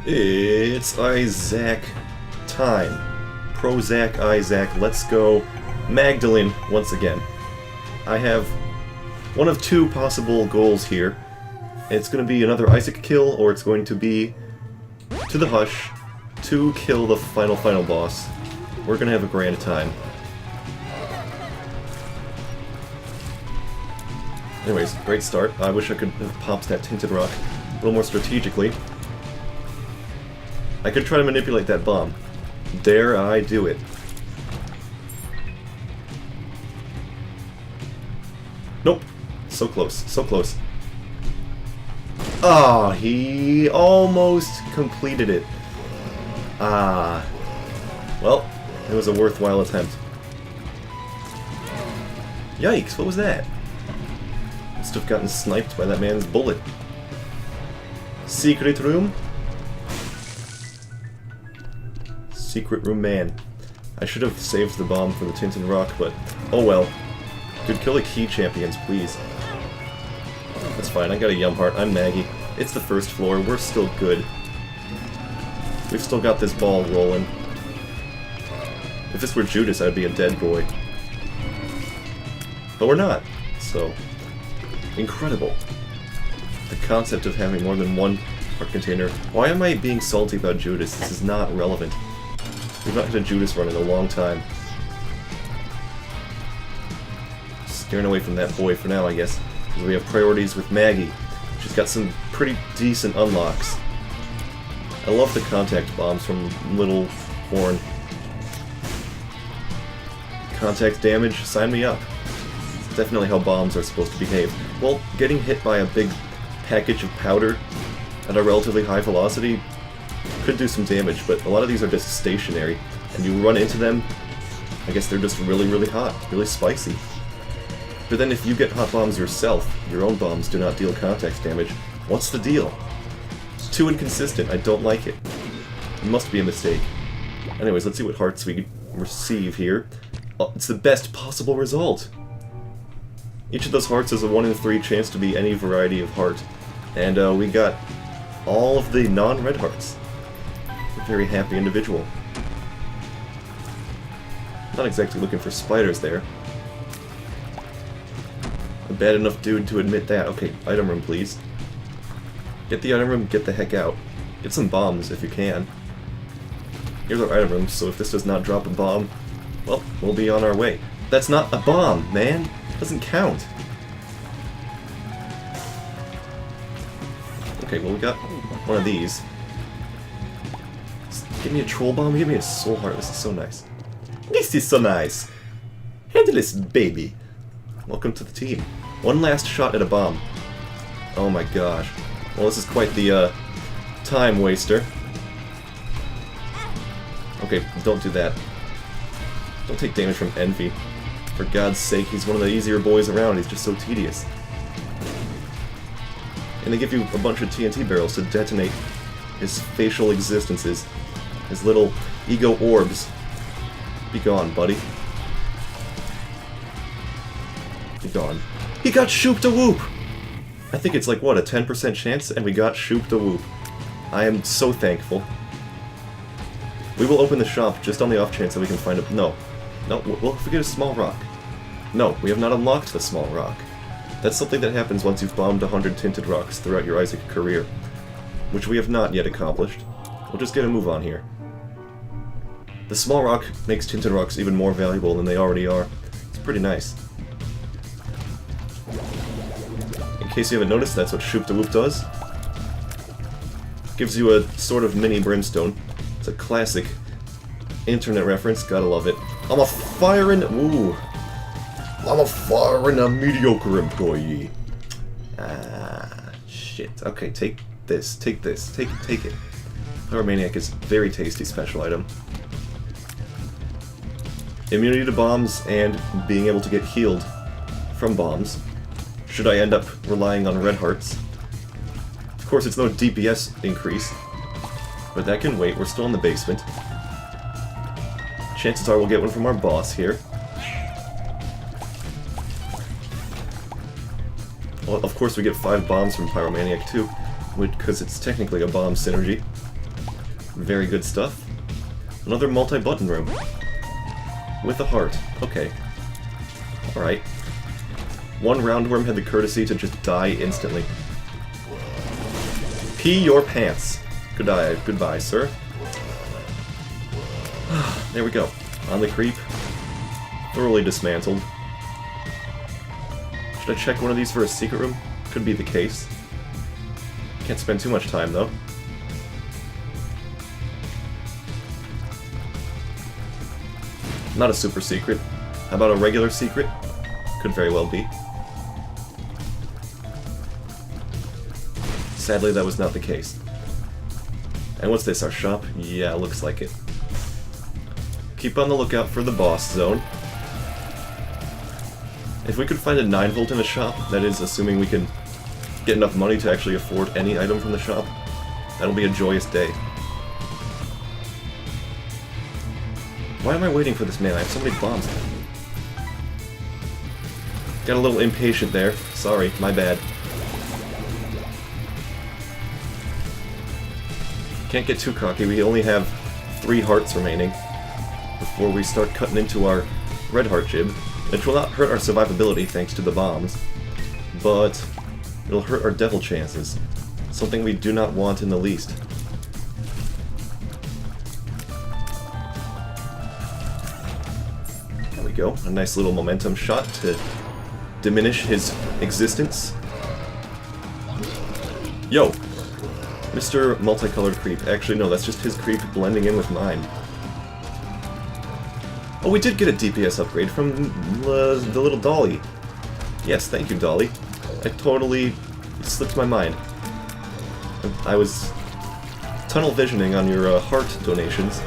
It's Isaac time. Prozac Isaac, let's go. Magdalene once again. I have one of two possible goals here. It's going to be another Isaac kill, or it's going to be to the Hush to kill the final boss. We're going to have a grand time. Anyways, great start. I wish I could have popped that Tinted Rock a little more strategically. I could try to manipulate that bomb. Dare I do it? Nope. So close. So close. Ah, he almost completed it. Ah. Well, it was a worthwhile attempt. Yikes, what was that? Must have gotten sniped by that man's bullet. Secret room? Secret room man. I should have saved the bomb for the Tinted Rock, but oh well. Dude, kill the key champions, please. That's fine, I got a Yum Heart, I'm Maggie. It's the first floor, we're still good. We've still got this ball rolling. If this were Judas, I'd be a dead boy. But we're not, so... incredible. The concept of having more than one heart container. Why am I being salty about Judas? This is not relevant. We've not had a Judas run in a long time. Steering away from that boy for now, I guess. Because we have priorities with Maggie. She's got some pretty decent unlocks. I love the contact bombs from Little Horn. Contact damage? Sign me up. It's definitely how bombs are supposed to behave. Well, getting hit by a big package of powder at a relatively high velocity could do some damage, but a lot of these are just stationary, and you run into them, I guess they're just really, really hot, really spicy. But then if you get hot bombs yourself, your own bombs do not deal contact damage. What's the deal? It's too inconsistent, I don't like it. It must be a mistake. Anyways, let's see what hearts we receive here. Oh, it's the best possible result! Each of those hearts is a 1 in 3 chance to be any variety of heart. And we got all of the non-red hearts. A very happy individual. Not exactly looking for spiders there. A bad enough dude to admit that. Okay, item room please. Get the item room, get the heck out. Get some bombs if you can. Here's our item room, so if this does not drop a bomb, well, we'll be on our way. That's not a bomb, man! Doesn't count. Okay, well we got one of these. Give me a troll bomb, give me a soul heart, this is so nice. This is so nice! Handle this, baby! Welcome to the team. One last shot at a bomb. Oh my gosh. Well, this is quite the, time waster. Okay, don't do that. Don't take damage from Envy. For God's sake, he's one of the easier boys around, he's just so tedious. And they give you a bunch of TNT barrels to detonate his facial existences. His little ego orbs. Be gone, buddy. Be gone. He got shoop-da-whoop! I think it's like, what, a 10% chance, and we got shoop-da-whoop. I am so thankful. We will open the shop just on the off chance that we can find a... No, we'll forget a small rock. No, we have not unlocked the small rock. That's something that happens once you've bombed 100 Tinted Rocks throughout your Isaac career, which we have not yet accomplished. We'll just get a move on here. The small rock makes Tinted Rocks even more valuable than they already are. It's pretty nice. In case you haven't noticed, that's what Shoop-da-Whoop does. Gives you a sort of mini brimstone. It's a classic internet reference, gotta love it. I'm a firing... Ooh. I'm a firing a mediocre employee. Ah, shit. Okay, take this, take this, take it. Pyromaniac is a very tasty special item. Immunity to bombs and being able to get healed from bombs. Should I end up relying on red hearts. Of course, it's no DPS increase, but that can wait. We're still in the basement. Chances are we'll get one from our boss here. Well, of course we get 5 bombs from Pyromaniac too, because it's technically a bomb synergy. Very good stuff. Another multi-button room. With a heart. Okay. Alright. One roundworm had the courtesy to just die instantly. Pee your pants. Goodbye, sir. There we go. On the creep. Thoroughly dismantled. Should I check one of these for a secret room? Could be the case. Can't spend too much time, though. Not a super secret. How about a regular secret? Could very well be. Sadly, that was not the case. And what's this, our shop? Yeah, looks like it. Keep on the lookout for the boss zone. If we could find a 9-volt in the shop, that is, assuming we can get enough money to actually afford any item from the shop, that'll be a joyous day. Why am I waiting for this man? I have so many bombs. Got a little impatient there. Sorry, my bad. Can't get too cocky. We only have 3 hearts remaining before we start cutting into our red heart jib, which will not hurt our survivability thanks to the bombs, but it'll hurt our devil chances, something we do not want in the least. There we go, a nice little momentum shot to diminish his existence. Yo! Mr. Multicolored Creep. Actually, no, that's just his creep blending in with mine. Oh, we did get a DPS upgrade from the little Dolly. Yes, thank you, Dolly. I totally slipped my mind. I was tunnel visioning on your heart donations,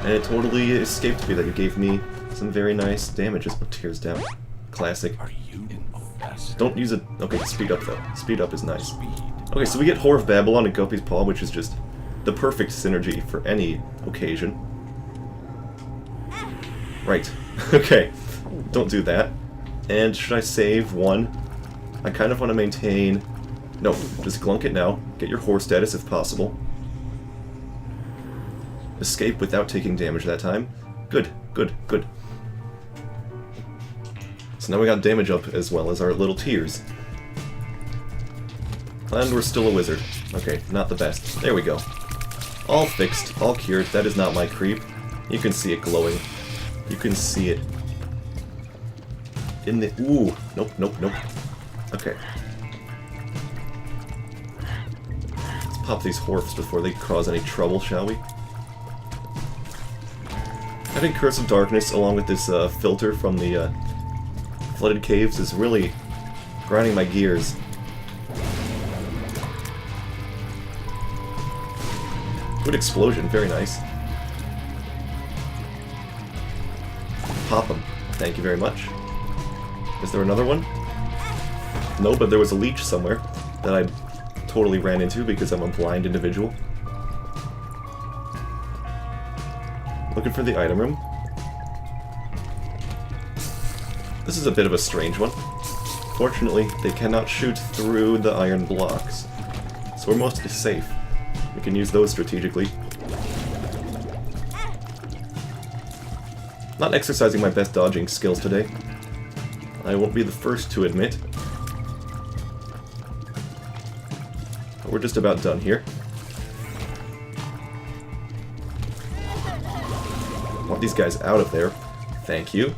and it totally escaped me that you gave me some very nice damages. Oh, tears down. Classic. Don't use it. Okay, speed up though. Speed up is nice. Okay, so we get Whore of Babylon and Guppy's Paw, which is just the perfect synergy for any occasion. Right. Okay. Don't do that. And should I save one? I kind of want to maintain... No, just glunk it now. Get your whore status if possible. Escape without taking damage that time. Good, good, good. So now we got damage up as well as our little tears. And we're still a wizard. Okay, not the best. There we go. All fixed, all cured. That is not my creep. You can see it glowing. You can see it. In the... Ooh. Nope, nope, nope. Okay. Let's pop these Horfs before they cause any trouble, shall we? Having Curse of Darkness along with this filter from the flooded caves is really grinding my gears. Good explosion, very nice. Pop them. Thank you very much. Is there another one? No, but there was a leech somewhere that I totally ran into because I'm a blind individual. Looking for the item room. This is a bit of a strange one. Fortunately, they cannot shoot through the iron blocks, so we're mostly safe. We can use those strategically. Not exercising my best dodging skills today. I won't be the first to admit. But we're just about done here. Want these guys out of there. Thank you.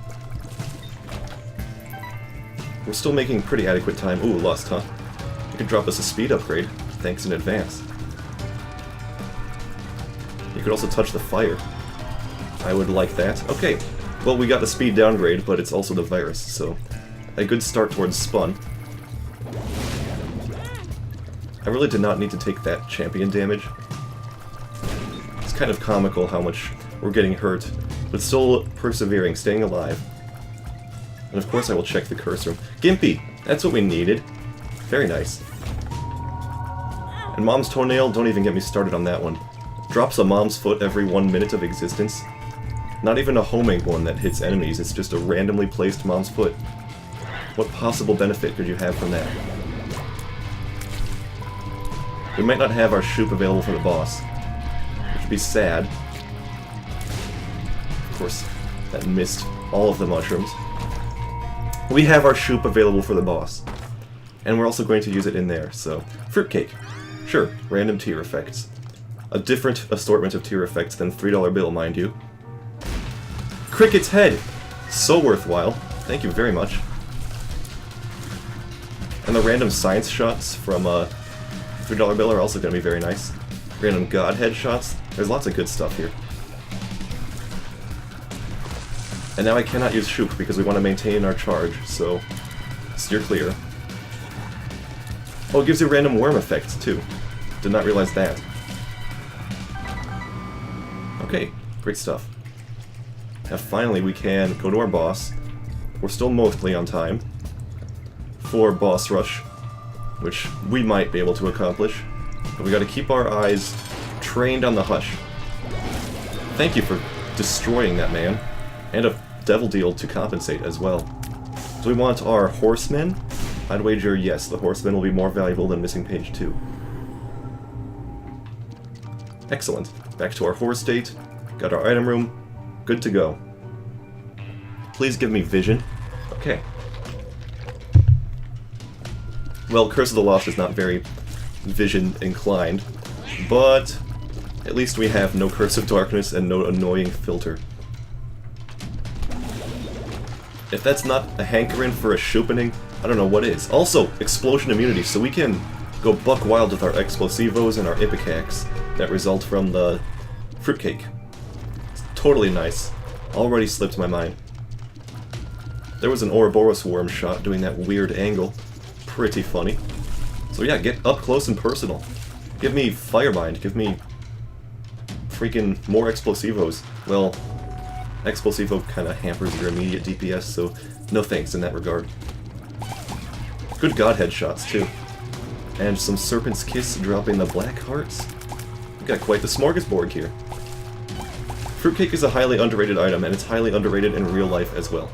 We're still making pretty adequate time. Ooh, lust, huh? You can drop us a speed upgrade. Thanks in advance. You could also touch the fire. I would like that. Okay, well we got the speed downgrade, but it's also the virus, so a good start towards Spun. I really did not need to take that champion damage. It's kind of comical how much we're getting hurt, but still persevering, staying alive. And of course I will check the curse room. Gimpy! That's what we needed. Very nice. And Mom's Toenail, don't even get me started on that one. Drops a mom's foot every 1 minute of existence. Not even a homing one that hits enemies, it's just a randomly placed mom's foot. What possible benefit could you have from that? We might not have our shoop available for the boss. be sad. Of course, that missed all of the mushrooms. We have our shoop available for the boss. And we're also going to use it in there, so... Fruitcake. Sure, random tier effects. A different assortment of tier effects than $3 bill, mind you. Cricket's head! So worthwhile. Thank you very much. And the random science shots from $3 bill are also going to be very nice. Random godhead shots. There's lots of good stuff here. And now I cannot use shoop because we want to maintain our charge, so steer clear. Oh, it gives you random worm effects too. Did not realize that. Okay, great stuff. Now finally we can go to our boss. We're still mostly on time for boss rush, which we might be able to accomplish. But we gotta keep our eyes trained on the hush. Thank you for destroying that man. And a devil deal to compensate as well. Do we want our horsemen? I'd wager yes, the horsemen will be more valuable than missing page 2. Excellent. Back to our horse state. Got our item room. Good to go. Please give me vision. Okay. Well, Curse of the Lost is not very vision inclined, but at least we have no Curse of Darkness and no annoying filter. If that's not a hankering for a shoopening, I don't know what is. Also, explosion immunity, so we can go buck wild with our explosivos and our ipecacs that result from the fruitcake. It's totally nice. Already slipped my mind. There was an Ouroboros worm shot doing that weird angle. Pretty funny. So yeah, get up close and personal. Give me Firebind, give me freaking more explosivos. Well, Explosivo kind of hampers your immediate DPS, so no thanks in that regard. Good godhead shots, too. And some Serpent's Kiss dropping the black hearts. We've got quite the smorgasbord here. Fruitcake is a highly underrated item, and it's highly underrated in real life as well.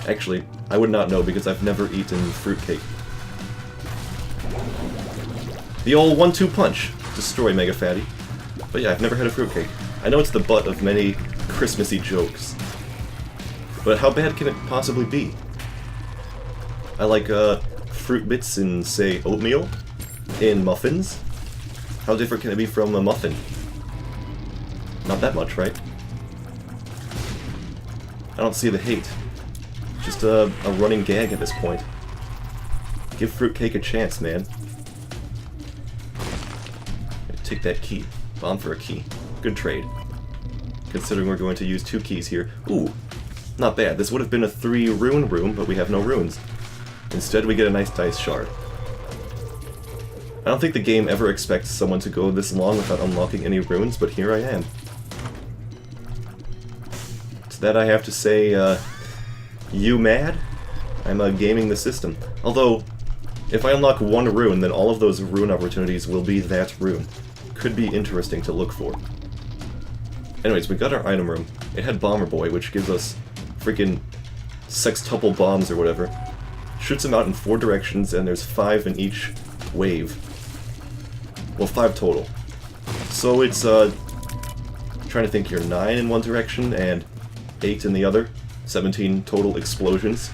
Actually, I would not know because I've never eaten fruitcake. The old 1-2 punch. Destroy Mega Fatty. But yeah, I've never had a fruitcake. I know it's the butt of many Christmassy jokes. But how bad can it possibly be? I like fruit bits in, say, oatmeal, in muffins. How different can it be from a muffin? Not that much, right? I don't see the hate. Just a running gag at this point. Give fruitcake a chance, man. Take that key. Bomb for a key. Good trade. Considering we're going to use 2 keys here. Ooh, not bad. This would have been a 3 rune room, but we have no runes. Instead, we get a nice dice shard. I don't think the game ever expects someone to go this long without unlocking any runes, but here I am. To that I have to say, you mad? I'm gaming the system. Although, if I unlock 1 rune, then all of those rune opportunities will be that rune. Could be interesting to look for. Anyways, we got our item room. It had Bomber Boy, which gives us freaking sextuple bombs or whatever. Shoots them out in 4 directions, and there's 5 in each wave. Well, 5 total. So it's, trying to think here, 9 in one direction and 8 in the other. 17 total explosions,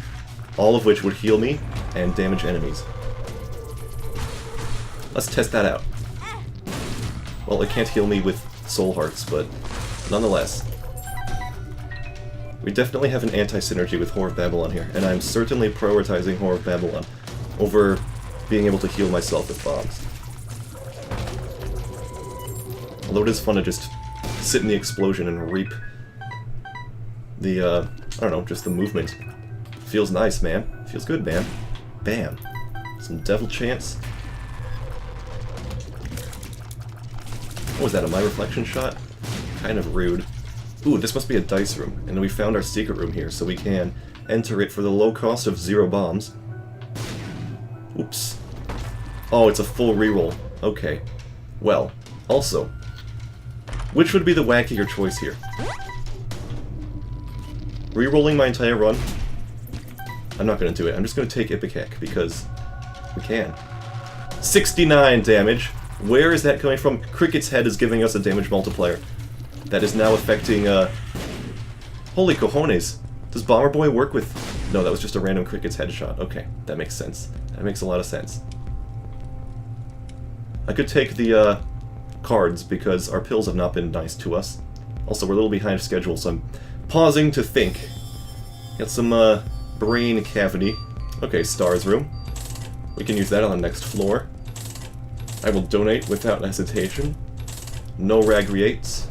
all of which would heal me and damage enemies. Let's test that out. Well, it can't heal me with soul hearts, but nonetheless. We definitely have an anti-synergy with Whore of Babylon here, and I'm certainly prioritizing Whore of Babylon over being able to heal myself with bombs. Although it is fun to just sit in the explosion and reap the, I don't know, just the movement. Feels nice, man. Feels good, man. Bam. Some Devil Chance. What was that, a My Reflection shot? Kind of rude. Ooh, this must be a dice room, and we found our secret room here, so we can enter it for the low cost of 0 bombs. Oops. Oh, it's a full reroll. Okay. Well, also, which would be the wackier choice here? Rerolling my entire run? I'm not going to do it. I'm just going to take Ipecac, because we can. 69 damage! Where is that coming from? Cricket's head is giving us a damage multiplier. that is now affecting, Holy cojones! Does Bomber Boy work with... No, that was just a random Cricket's headshot. Okay, that makes sense. That makes a lot of sense. I could take the, cards, because our pills have not been nice to us. Also, we're a little behind schedule, so I'm pausing to think. Got some, brain cavity. Okay, Star's room. We can use that on the next floor. I will donate without hesitation. No ragriates.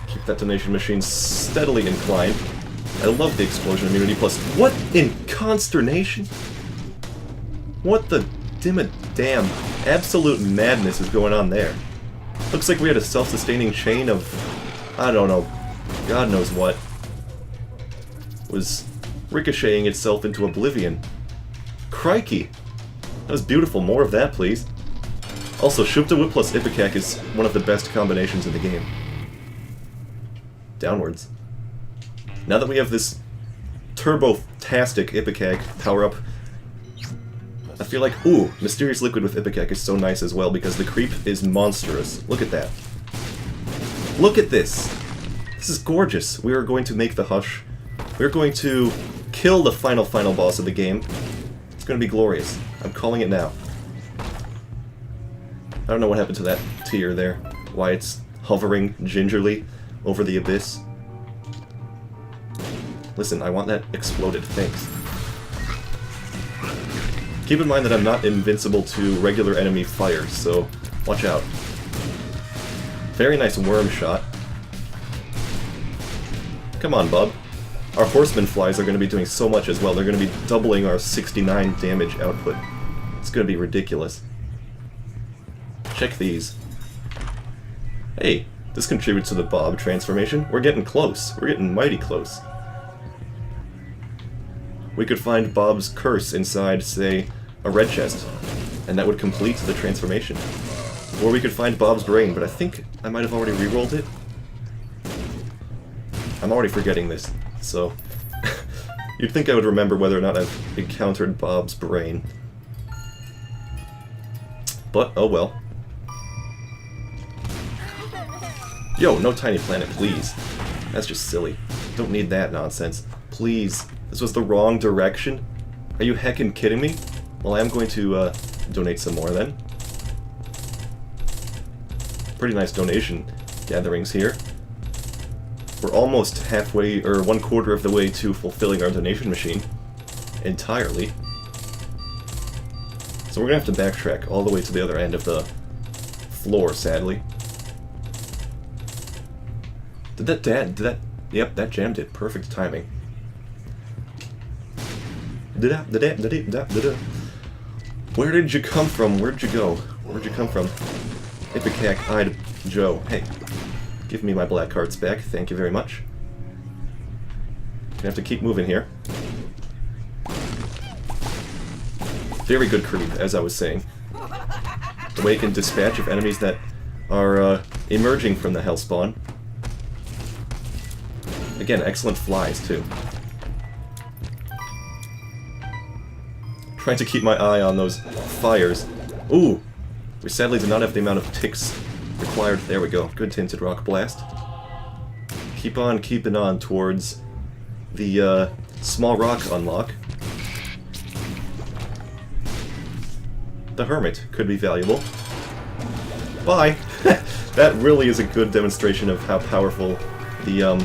Keep that donation machine steadily inclined. I love the explosion immunity plus... What in consternation? What the damn absolute madness is going on there? Looks like we had a self-sustaining chain of... I don't know. God knows what. Was ricocheting itself into oblivion. Crikey! That was beautiful. More of that, please. Also, Shupta plus Ipecac is one of the best combinations in the game. Downwards. Now that we have this turbo-tastic Ipecac power-up, I feel like, ooh, Mysterious Liquid with Ipecac is so nice as well because the creep is monstrous. Look at that. Look at this! This is gorgeous. We are going to make the Hush. We're going to kill the final boss of the game. It's going to be glorious. I'm calling it now. I don't know what happened to that tear there. Why it's hovering gingerly over the abyss. Listen, I want that exploded. Thanks. Keep in mind that I'm not invincible to regular enemy fire, so watch out. Very nice worm shot. Come on, bub. Our horseman flies are going to be doing so much as well. They're going to be doubling our 69 damage output. It's going to be ridiculous. Check these. Hey, this contributes to the Bob transformation. We're getting close. We're getting mighty close. We could find Bob's curse inside, say, a red chest, and that would complete the transformation. Or we could find Bob's brain, but I think I might have already re-rolled it. I'm already forgetting this, so... You'd think I would remember whether or not I've encountered Bob's brain. But, oh well. Yo, no tiny planet, please. That's just silly. Don't need that nonsense. Please. This was the wrong direction? Are you heckin' kidding me? Well, I am going to, donate some more then. Pretty nice donation gatherings here. We're almost halfway, or 1/4 of the way to fulfilling our donation machine. Entirely. So we're gonna have to backtrack all the way to the other end of the floor, sadly. Yep, that jammed it. Perfect timing. Where did you come from? Where'd you go? Where'd you come from? Ipecac-eyed Joe. Hey, give me my black hearts back. Thank you very much. Gonna have to keep moving here. Very good creep, as I was saying. The way it can dispatch of enemies that are emerging from the Hellspawn. Again, excellent flies, too. Trying to keep my eye on those fires. Ooh! We sadly do not have the amount of ticks required. There we go. Good Tinted Rock Blast. Keep on keeping on towards the small rock unlock. The Hermit could be valuable. Bye! That really is a good demonstration of how powerful the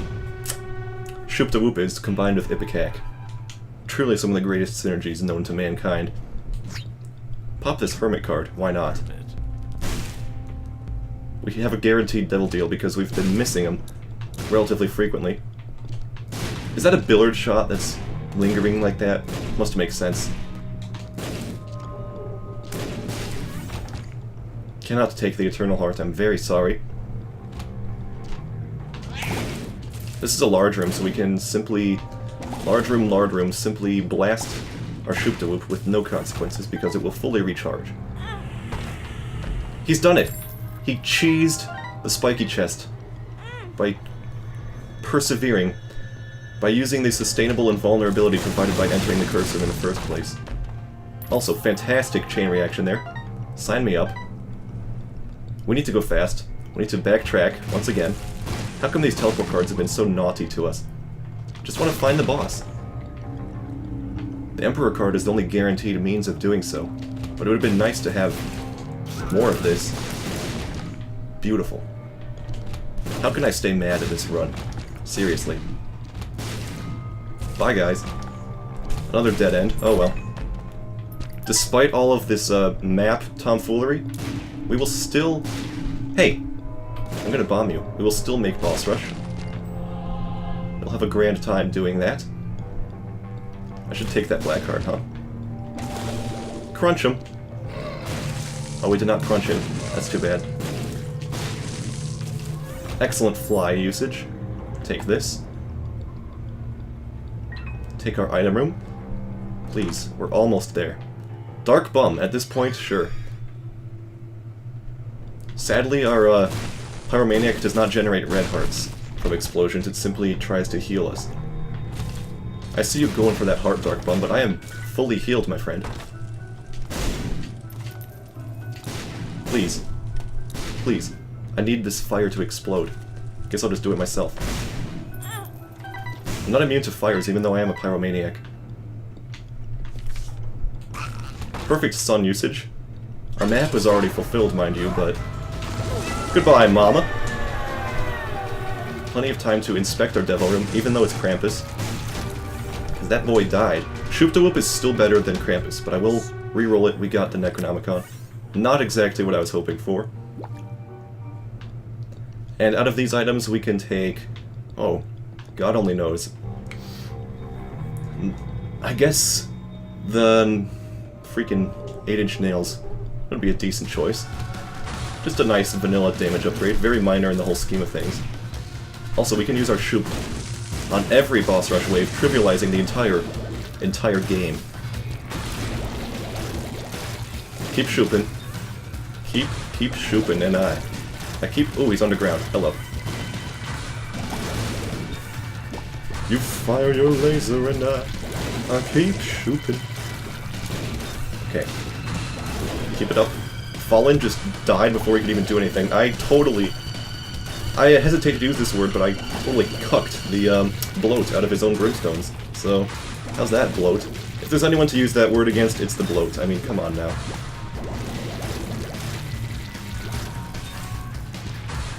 Shupta Whoop is combined with Ipecac. Truly some of the greatest synergies known to mankind. Pop this Hermit card, why not? We have a guaranteed Devil Deal because we've been missing them relatively frequently. Is that a Billard shot that's lingering like that? Must make sense. Cannot take the Eternal Heart, I'm very sorry. This is a large room, so we can simply... Large room, simply blast our Shupta Whoop with no consequences because it will fully recharge. He's done it! He cheesed the spiky chest by persevering, by using the sustainable invulnerability provided by entering the cursor in the first place. Also, fantastic chain reaction there. Sign me up. We need to go fast. We need to backtrack, once again. How come these teleport cards have been so naughty to us? Just want to find the boss. The Emperor card is the only guaranteed means of doing so, but it would have been nice to have more of this. Beautiful. How can I stay mad at this run? Seriously. Bye, guys. Another dead end. Oh well. Despite all of this map tomfoolery, we will still... Hey! I'm gonna bomb you. We will still make boss rush. We'll have a grand time doing that. I should take that black card, huh? Crunch him. Oh, we did not crunch him. That's too bad. Excellent fly usage. Take this. Take our item room. Please, we're almost there. Dark Bum, at this point, sure. Sadly, our Pyromaniac does not generate red hearts from explosions, it simply tries to heal us. I see you going for that heart, Dark Bum, but I am fully healed, my friend. Please. Please. I need this fire to explode. Guess I'll just do it myself. I'm not immune to fires, even though I am a Pyromaniac. Perfect sun usage. Our map was already fulfilled, mind you, but... Goodbye, Mama! Plenty of time to inspect our Delirium, even though it's Krampus. Because that boy died. Shoop-da-Whoop is still better than Krampus, but I will re-roll it. We got the Necronomicon. Not exactly what I was hoping for. And out of these items, we can take... Oh, God only knows. I guess the freaking 8-inch nails would be a decent choice. Just a nice vanilla damage upgrade, very minor in the whole scheme of things. Also, we can use our Shoop on every boss rush wave, trivializing the entire game. Keep shooping. Keep shooping, and I keep... Oh, he's underground. Hello. You fire your laser and I keep shooting. Okay. Keep it up. Fallen just died before he could even do anything. I hesitate to use this word, but I totally cucked the bloat out of his own brimstones. So, how's that, bloat? If there's anyone to use that word against, it's the bloat. I mean, come on now.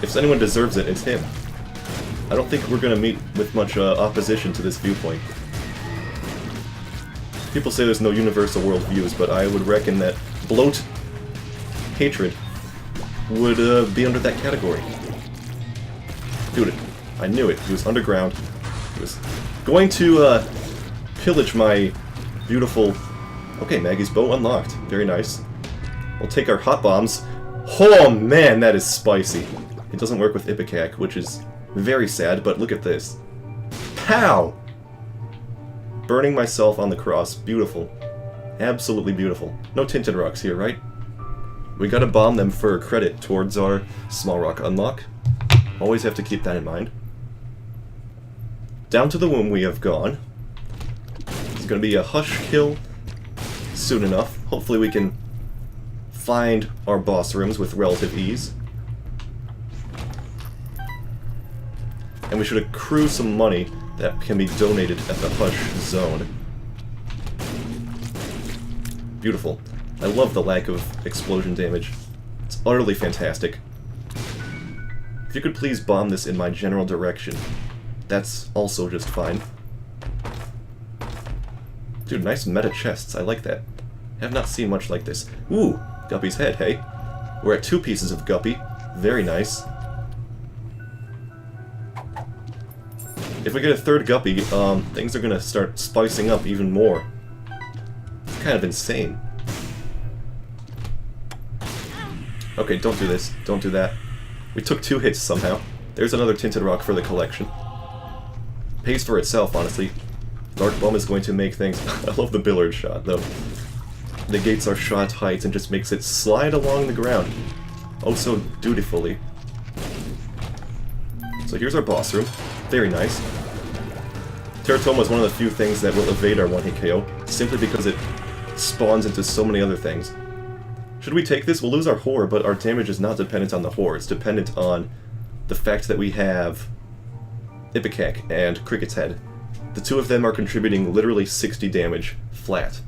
If anyone deserves it, it's him. I don't think we're going to meet with much opposition to this viewpoint. People say there's no universal worldviews, but I would reckon that bloat hatred would be under that category. Dude, I knew it. He was underground. He was going to pillage my beautiful... Okay, Maggie's bow unlocked. Very nice. We'll take our hot bombs. Oh man, that is spicy. It doesn't work with Ipecac, which is very sad, but look at this. Pow! Burning myself on the cross. Beautiful. Absolutely beautiful. No tinted rocks here, right? We gotta bomb them for credit towards our small rock unlock. Always have to keep that in mind. Down to the womb we have gone. It's gonna be a hush kill soon enough. Hopefully we can find our boss rooms with relative ease. And we should accrue some money that can be donated at the Hush Zone. Beautiful. I love the lack of explosion damage. It's utterly fantastic. If you could please bomb this in my general direction, that's also just fine. Dude, nice meta chests. I like that. Have not seen much like this. Ooh, Guppy's head, hey? We're at 2 pieces of Guppy. Very nice. If we get a 3rd Guppy, things are gonna start spicing up even more. It's kind of insane. Okay, don't do this. Don't do that. We took 2 hits somehow. There's another Tinted Rock for the collection. Pays for itself, honestly. Dark Bum is going to make things... I love the Billard shot, though. Negates our shot height and just makes it slide along the ground. Oh, so dutifully. So here's our boss room. Very nice. Teratoma is one of the few things that will evade our 1-hit KO, simply because it spawns into so many other things. Should we take this? We'll lose our Whore, but our damage is not dependent on the Whore. It's dependent on the fact that we have Ipecac and Cricket's Head. The two of them are contributing literally 60 damage flat.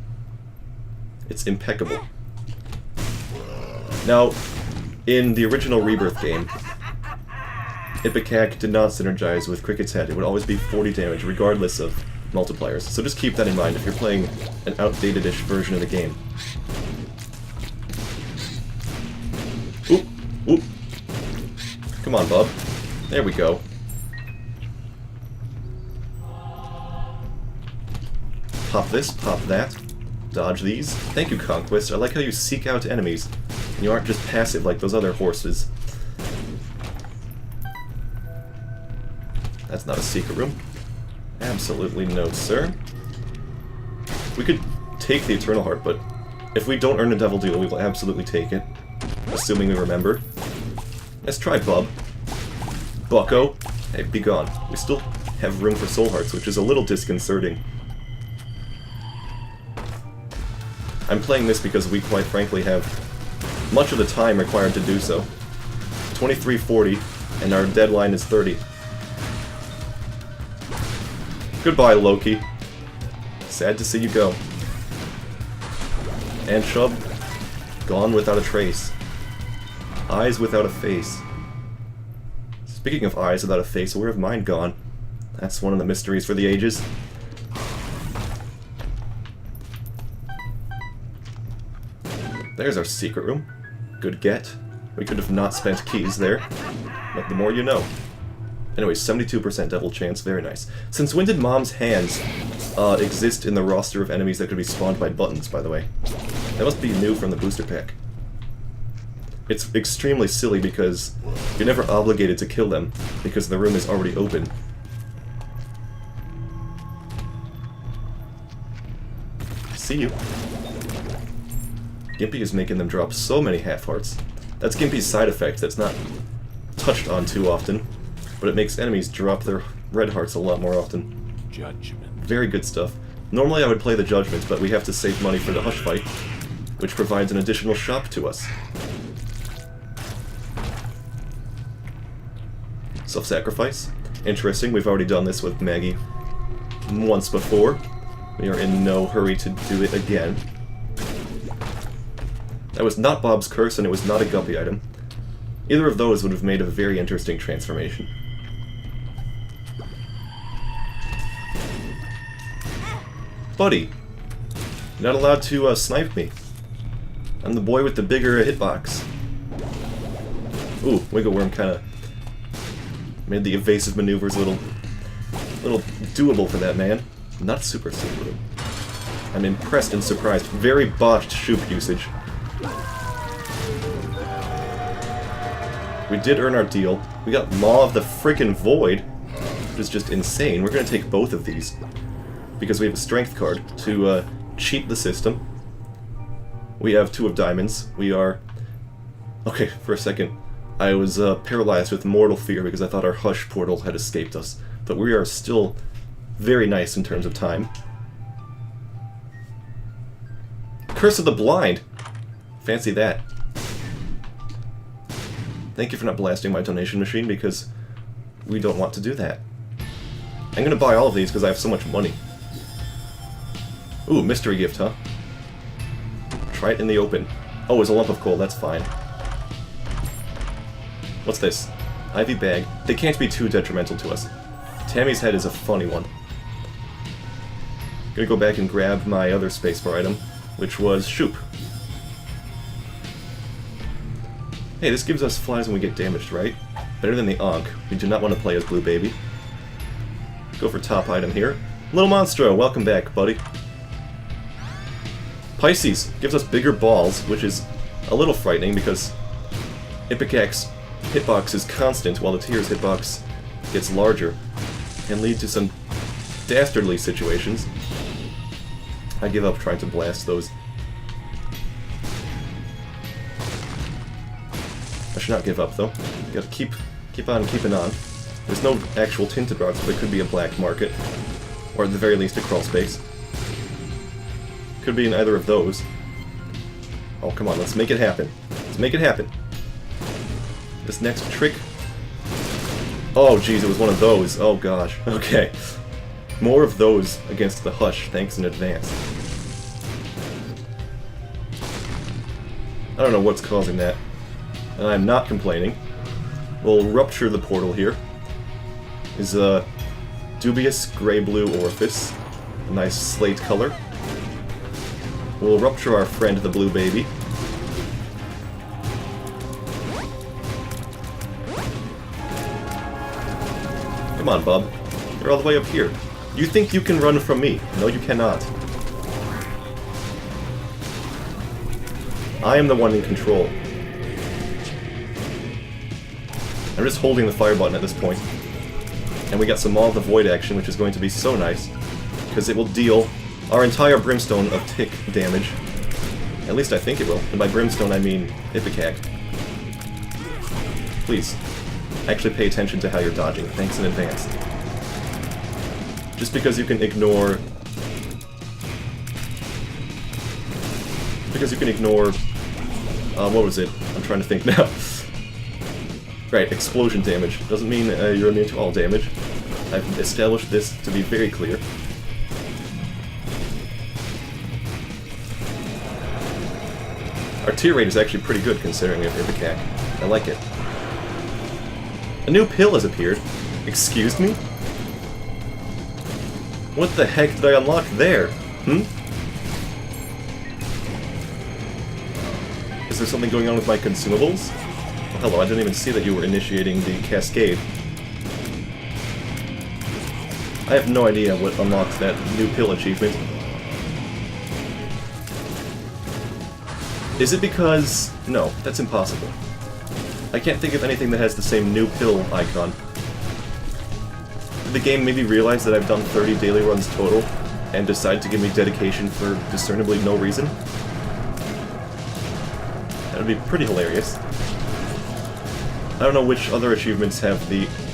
It's impeccable. Now, in the original Rebirth game, Ipecac did not synergize with Cricket's Head. It would always be 40 damage, regardless of multipliers. So just keep that in mind if you're playing an outdated-ish version of the game. Oop! Oop! Come on, bub. There we go. Pop this, pop that. Dodge these. Thank you, Conquest. I like how you seek out enemies. And you aren't just passive like those other horses. That's not a secret room. Absolutely no, sir. We could take the Eternal Heart, but if we don't earn a Devil Deal, we will absolutely take it. Assuming we remember. Let's try Bub. Bucko. Hey, be gone. We still have room for Soul Hearts, which is a little disconcerting. I'm playing this because we quite frankly have much of the time required to do so. 23:40, and our deadline is 30. Goodbye, Loki. Sad to see you go. And Shub, gone without a trace. Eyes without a face. Speaking of eyes without a face, where have mine gone? That's one of the mysteries for the ages. There's our secret room. Good get. We could have not spent keys there, but the more you know. Anyway, 72% devil chance, very nice. Since when did Mom's hands exist in the roster of enemies that could be spawned by buttons, by the way? That must be new from the booster pack. It's extremely silly because you're never obligated to kill them, because the room is already open. See you. Gimpy is making them drop so many half-hearts. That's Gimpy's side effect that's not touched on too often, but it makes enemies drop their red hearts a lot more often. Judgment. Very good stuff. Normally I would play the Judgment, but we have to save money for the Hush Fight, which provides an additional shop to us. Self-sacrifice. Interesting, we've already done this with Maggie once before. We are in no hurry to do it again. That was not Bob's Curse, and it was not a Guppy item. Either of those would have made a very interesting transformation. Buddy! You're not allowed to snipe me. I'm the boy with the bigger hitbox. Ooh, Wiggle Worm kinda made the evasive maneuvers a little doable for that man. Not super. I'm impressed and surprised. Very botched Shoop usage. We did earn our deal. We got Maw of the frickin' Void, which is just insane. We're gonna take both of these, because we have a strength card to cheat the system. We have 2 of diamonds. We are... Okay, for a second, I was paralyzed with mortal fear because I thought our Hush portal had escaped us. But we are still very nice in terms of time. Curse of the Blind! Fancy that. Thank you for not blasting my donation machine, because we don't want to do that. I'm gonna buy all of these because I have so much money. Ooh, mystery gift, huh? Try it in the open. Oh, it's a lump of coal, that's fine. What's this? Ivy bag. They can't be too detrimental to us. Tammy's head is a funny one. Gonna go back and grab my other spacebar item, which was Shoop. Hey, this gives us flies when we get damaged, right? Better than the Ankh. We do not want to play as Blue Baby. Go for top item here. Little Monstro, welcome back, buddy. Pisces gives us bigger balls, which is a little frightening because Ipecac's hitbox is constant while the Tier's hitbox gets larger, and lead to some dastardly situations. I give up trying to blast those. I should not give up, though. Gotta keep on keeping on. There's no actual tinted rocks, but it could be a black market. Or at the very least, a crawl space. Could be in either of those. Oh, come on, let's make it happen. Let's make it happen. This next trick Oh, geez, it was one of those. Oh, gosh. Okay. More of those against the Hush, thanks in advance. I don't know what's causing that. And I'm not complaining. We'll rupture the portal here. Is a dubious gray-blue orifice. A nice slate color. We'll rupture our friend, the blue baby. Come on, bub. You're all the way up here. You think you can run from me? No, you cannot. I am the one in control. I'm just holding the fire button at this point. And we got some Maw of the Void action, which is going to be so nice. Because it will deal our entire Brimstone of tick damage. At least I think it will. And by Brimstone I mean Ipecac. Please. Actually pay attention to how you're dodging. Thanks in advance. Just because you can ignore... what was it? I'm trying to think now. Right, explosion damage. Doesn't mean you're immune to all damage. I've established this to be very clear. Our tier rate is actually pretty good considering Ipecac. I like it. A new pill has appeared. Excuse me? What the heck did I unlock there? Is there something going on with my consumables? Oh, hello, I didn't even see that you were initiating the cascade. I have no idea what unlocks that new pill achievement. Is it because... No, that's impossible. I can't think of anything that has the same new pill icon. Did the game maybe realize that I've done 30 daily runs total, and decide to give me dedication for discernibly no reason? That would be pretty hilarious. I don't know which other achievements have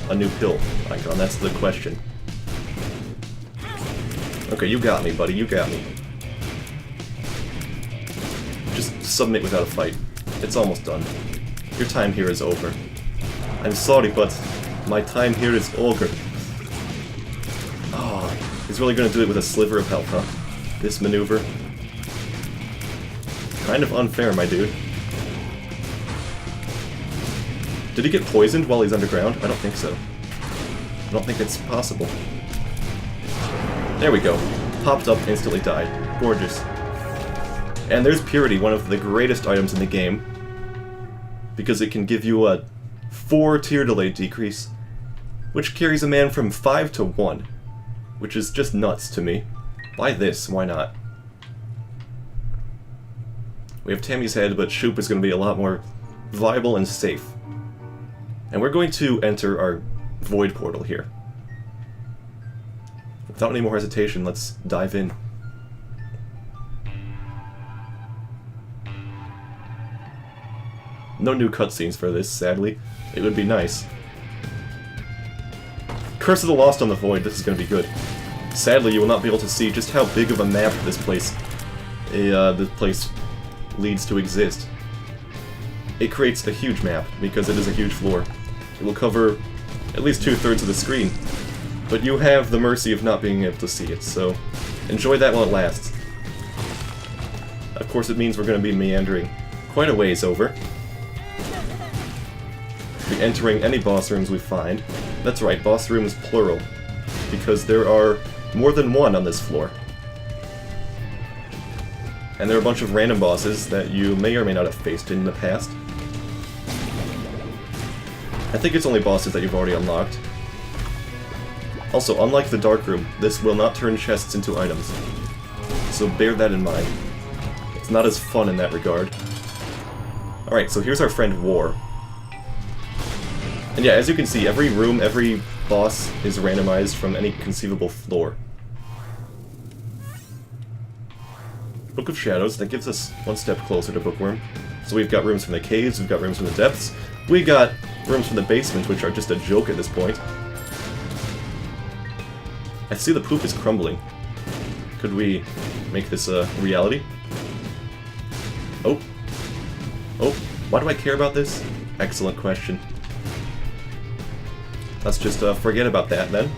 a new pill icon, that's the question. Okay, you got me, buddy, you got me. Just submit without a fight. It's almost done. Your time here is over. I'm sorry, but my time here is over. Oh, he's really gonna do it with a sliver of health, huh? This maneuver. Kind of unfair, my dude. Did he get poisoned while he's underground? I don't think so. I don't think it's possible. There we go. Popped up, instantly died. Gorgeous. And there's Purity, one of the greatest items in the game. Because it can give you a 4 tier delay decrease, which carries a man from 5 to 1, which is just nuts to me. Why this? Why not? We have Tammy's head, but Shoop is going to be a lot more viable and safe. And we're going to enter our Void Portal here. Without any more hesitation, let's dive in. No new cutscenes for this, sadly. It would be nice. Curse of the Lost on the Void, this is going to be good. Sadly, you will not be able to see just how big of a map this place leads to exist. It creates a huge map, because it is a huge floor. It will cover at least 2/3 of the screen. But you have the mercy of not being able to see it, so enjoy that while it lasts. Of course, it means we're going to be meandering quite a ways over. Be entering any boss rooms we find. That's right, boss rooms plural, because there are more than one on this floor. And there are a bunch of random bosses that you may or may not have faced in the past. I think it's only bosses that you've already unlocked. Also, unlike the Dark Room, this will not turn chests into items. So bear that in mind. It's not as fun in that regard. Alright, so here's our friend War. And yeah, as you can see, every room, every boss is randomized from any conceivable floor. Book of Shadows, that gives us one step closer to Bookworm. So we've got rooms from the caves, we've got rooms from the depths, we got rooms from the basement, which are just a joke at this point. I see the poop is crumbling. Could we make this a reality? Oh. Oh, why do I care about this? Excellent question. Let's just forget about that then.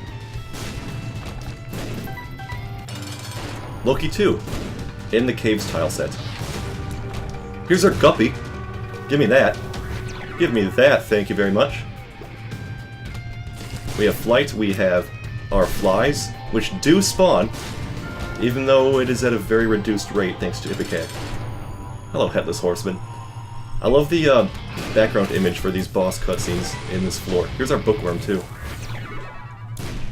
Loki 2, in the Caves tile set. Here's our Guppy. Give me that. Give me that, thank you very much. We have Flight, we have our Flies, which do spawn, even though it is at a very reduced rate thanks to Ipecac. Hello, Headless Horseman. I love the background image for these boss cutscenes in this floor. Here's our Bookworm, too.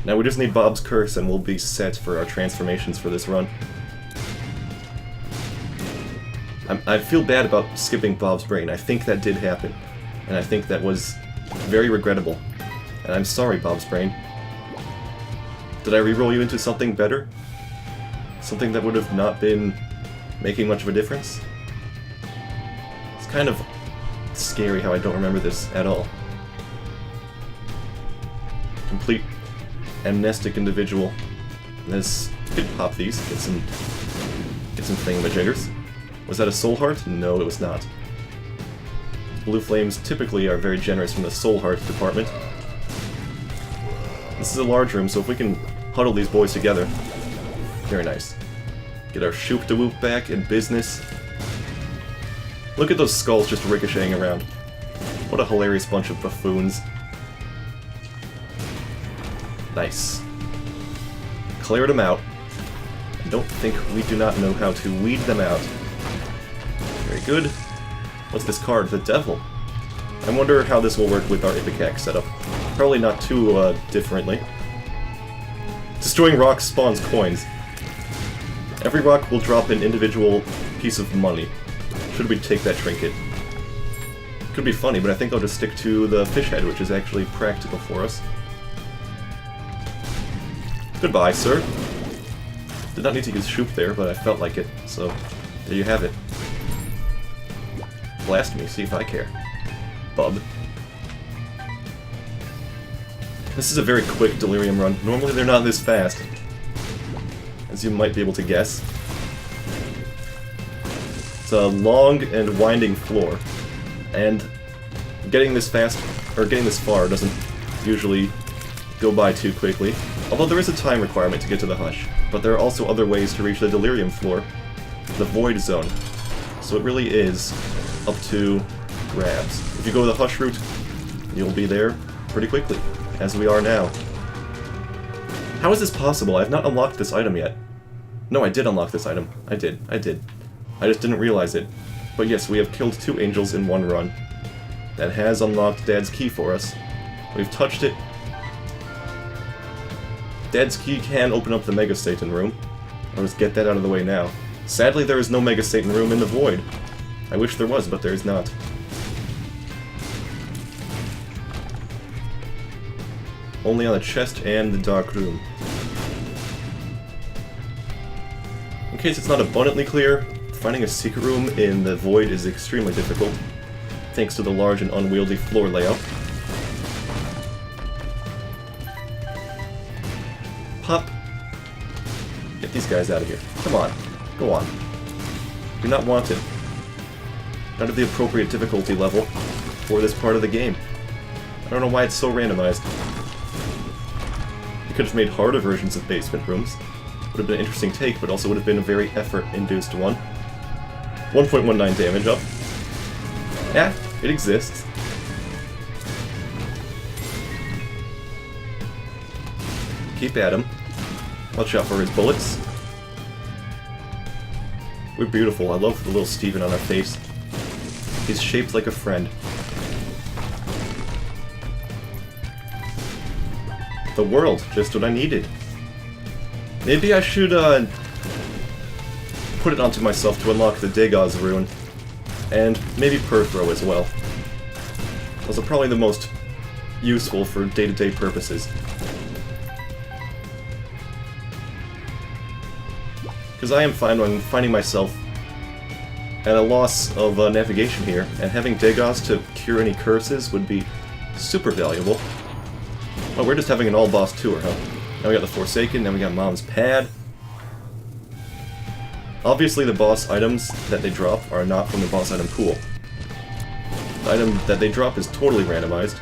Now we just need Bob's Curse and we'll be set for our transformations for this run. I feel bad about skipping Bob's Brain. I think that did happen. And I think that was very regrettable. And I'm sorry, Bob's Brain. Did I reroll you into something better? Something that would have not been making much of a difference? It's kind of scary how I don't remember this at all. Complete amnestic individual. This could pop these, get some thingamajiggers. Was that a soul heart? No, it was not. Blue flames typically are very generous from the soul heart department. This is a large room, so if we can huddle these boys together, very nice. Get our shoop-de-whoop back in business. Look at those skulls just ricocheting around. What a hilarious bunch of buffoons. Nice. Cleared them out. I don't think we do not know how to weed them out. Very good. What's this card? The Devil. I wonder how this will work with our Ipecac setup. Probably not too differently. Destroying rocks spawns coins. Every rock will drop an individual piece of money. Should we take that trinket? Could be funny, but I think I'll just stick to the fish head, which is actually practical for us. Goodbye, sir. Did not need to use shoop there, but I felt like it, so there you have it. Blast me, see if I care. Bub. This is a very quick Delirium run. Normally they're not this fast, as you might be able to guess. It's a long and winding floor, and getting this far doesn't usually go by too quickly. Although there is a time requirement to get to the Hush, but there are also other ways to reach the Delirium floor, the Void Zone. So it really is up to grabs. If you go the Hush route, you'll be there pretty quickly, as we are now. How is this possible? I've not unlocked this item yet. No, I did unlock this item. I did. I just didn't realize it. But yes, we have killed 2 angels in one run. That has unlocked Dad's key for us. We've touched it. Dad's key can open up the Mega Satan room. I'll just get that out of the way now. Sadly, there is no Mega Satan room in the Void. I wish there was, but there is not. Only on the chest and the dark room. In case it's not abundantly clear, finding a secret room in the Void is extremely difficult, thanks to the large and unwieldy floor layout. Pop! Get these guys out of here. Come on. Go on. You're not wanted. Not at the appropriate difficulty level for this part of the game. I don't know why it's so randomized. You could have made harder versions of basement rooms. Would have been an interesting take, but also would have been a very effort-induced one. 1.19 damage up. Yeah, it exists. Keep at him. Watch out for his bullets. We're beautiful. I love the little Steven on our face. He's shaped like a friend. The world, just what I needed. Maybe I should put it onto myself to unlock the Degas rune, and maybe Perthrow as well. Those are probably the most useful for day-to-day purposes. Because I am finding myself at a loss of navigation here, and having Degas to cure any curses would be super valuable. Oh, we're just having an all-boss tour, huh? Now we got the Forsaken, now we got Mom's Pad. Obviously the boss items that they drop are not from the boss item pool. The item that they drop is totally randomized.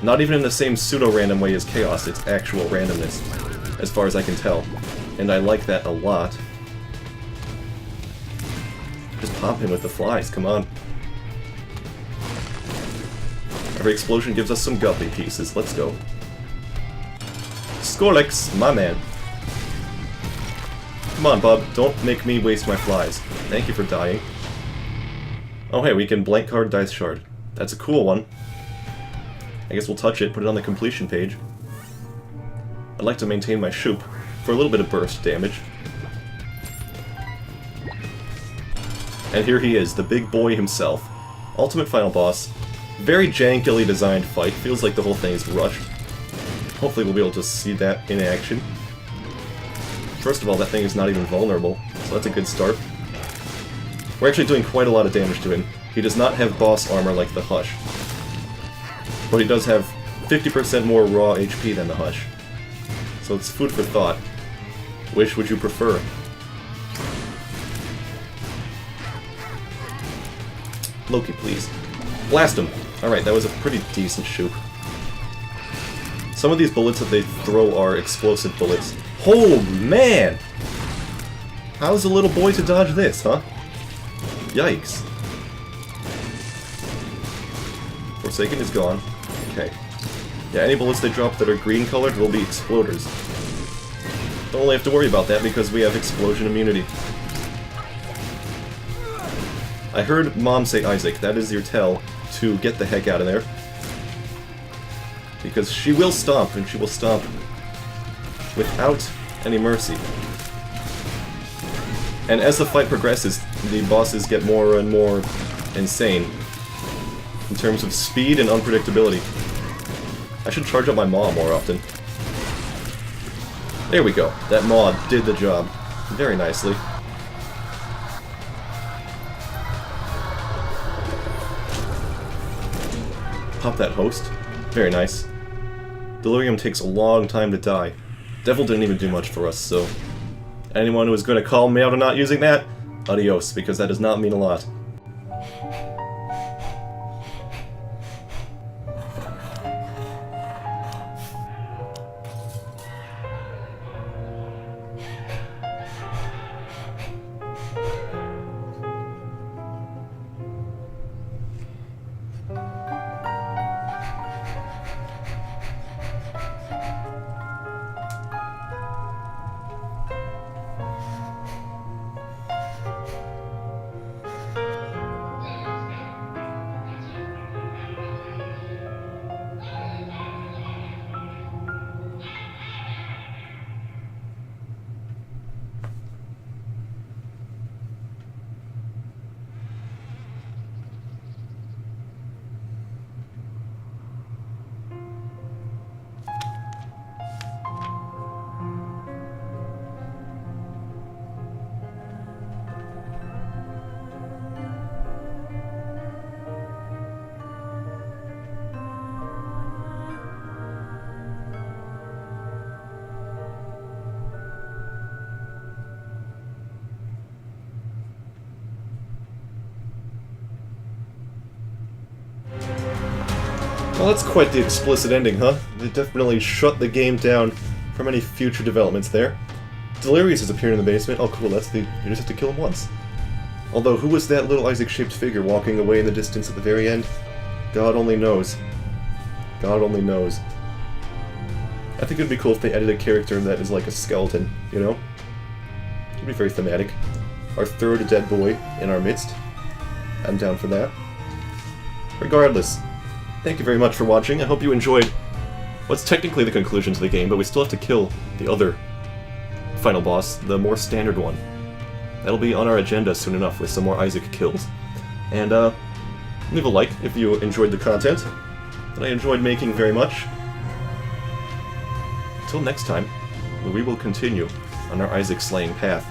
Not even in the same pseudo-random way as Chaos, it's actual randomness, as far as I can tell. And I like that a lot. Just pop him with the flies, come on. Every explosion gives us some guppy pieces, let's go. Skorlex, my man. Come on, bub, don't make me waste my flies. Thank you for dying. Oh hey, we can blank card Dice Shard. That's a cool one. I guess we'll touch it, put it on the completion page. I'd like to maintain my Shoop for a little bit of burst damage. And here he is, the big boy himself. Ultimate final boss. Very jankily designed fight. Feels like the whole thing is rushed. Hopefully we'll be able to see that in action. First of all, that thing is not even vulnerable, so that's a good start. We're actually doing quite a lot of damage to him. He does not have boss armor like the Hush. But he does have 50% more raw HP than the Hush. So it's food for thought. Which would you prefer? Loki, please. Blast him! Alright, that was a pretty decent shoot. Some of these bullets that they throw are explosive bullets. Oh, man! How's a little boy to dodge this, huh? Yikes. Forsaken is gone. Okay. Yeah, any bullets they drop that are green colored will be exploders. Don't really have to worry about that because we have explosion immunity. I heard Mom say Isaac. That is your tell to get the heck out of there. Because she will stomp, and she will stomp without any mercy. And as the fight progresses, the bosses get more and more insane in terms of speed and unpredictability. I should charge up my maw more often. There we go. That maw did the job very nicely. Pop that host. Very nice. Delirium takes a long time to die. Devil didn't even do much for us, so... anyone who is going to call me out on not using that, adios, because that does not mean a lot. Well, that's quite the explicit ending, huh? They definitely shut the game down from any future developments there. Delirious has appeared in the basement. Oh cool, that's the... you just have to kill him once. Although, who was that little Isaac-shaped figure walking away in the distance at the very end? God only knows. God only knows. I think it'd be cool if they edited a character that is like a skeleton, you know? It'd be very thematic. Our third dead boy in our midst. I'm down for that. Regardless, thank you very much for watching. I hope you enjoyed what's technically the conclusion to the game, but we still have to kill the other final boss, the more standard one. That'll be on our agenda soon enough with some more Isaac kills. And leave a like if you enjoyed the content that I enjoyed making very much. Until next time, we will continue on our Isaac slaying path.